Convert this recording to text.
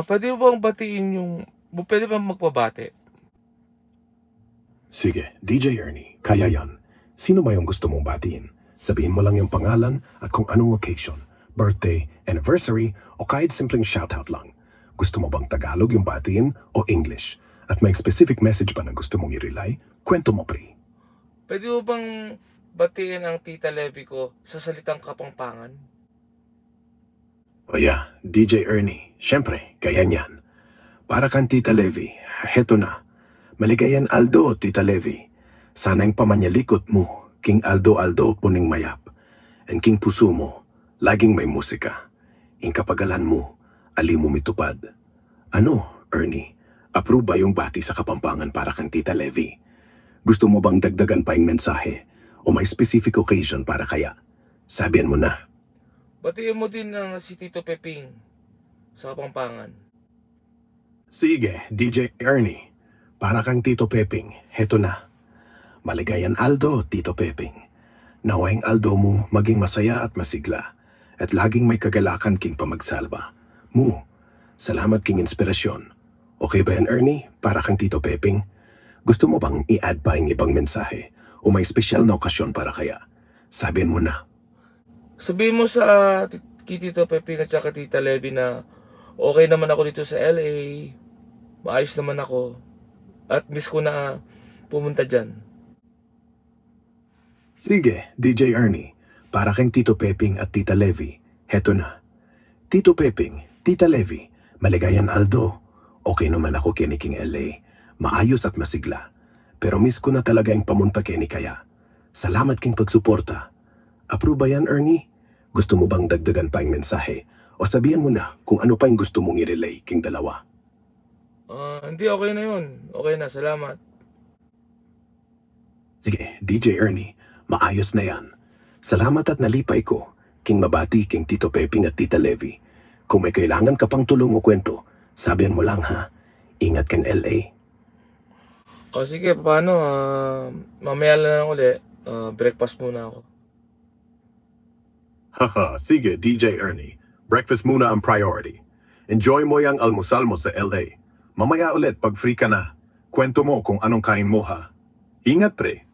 Puwede mo bang batiin yung puwede bang magpabati? Sige, DJ Ernie, kaya yan. Sino ba yung gusto mong batiin? Sabihin mo lang yung pangalan at kung anong occasion, birthday, anniversary, o kahit simpleng shoutout lang. Gusto mo bang Tagalog yung batiin o English? At may specific message ba na gusto mong i-relay? Kwento mo, pre. Puwede mo bang batiin ang Tita Levy ko sa salitang Kapampangan? O yeah, DJ Ernie, syempre, kaya niyan. Para kang Tita Levy, heto na. Maligayan Aldo, Tita Levy. Sana'y pamanyalikot mo, King Aldo puning mayap. And King puso mo, laging may musika. Ing kapagalan mo, ali mo mitupad. Ano, Ernie? Approve ba yung bati sa Kapampangan para kang Tita Levy? Gusto mo bang dagdagan pa yung mensahe? O may specific occasion para kaya? Sabihan mo na. Batiin mo din ang si Tito Peping sa Kapampangan. Sige, DJ Ernie. Para kang Tito Peping, heto na. Maligayan Aldo, Tito Peping. Nawayang Aldo mo maging masaya at masigla. At laging may kagalakan king pamagsalba. Mu, salamat king inspirasyon. Okay ba yan, Ernie? Para kang Tito Peping? Gusto mo bang i-add pa yung ibang mensahe? O may special na okasyon para kaya? Sabihin mo na. Sabihin mo sa kay Tito Peping at saka Tita Levy na okay naman ako dito sa LA. Maayos naman ako. At miss ko na pumunta dyan. Sige, DJ Ernie. Para kang Tito Peping at Tita Levy, heto na. Tito Peping, Tita Levy, maligayan Aldo. Okay naman ako kini King LA. Maayos at masigla. Pero miss ko na talaga yung pamunta kini kaya. Salamat king pagsuporta. Approve ba yan, Ernie? Gusto mo bang dagdagan pa yung mensahe? O sabihan mo na kung ano pa yung gusto mong i-relay king dalawa? Hindi, okay na yun. Okay na, salamat. Sige, DJ Ernie, maayos na yan. Salamat at nalipay ko, king mabati king Tito Peping at Tita Levy. Kung may kailangan ka pang tulong o kwento, sabihan mo lang ha. Ingat kang LA. O sige, paano? Mamaya lang uli. Breakfast muna ako. Haha, sige DJ Ernie. Breakfast muna ang priority. Enjoy mo yung almusal mo sa LA. Mamaya ulit pag free ka na. Kwento mo kung anong kain mo ha. Ingat pre.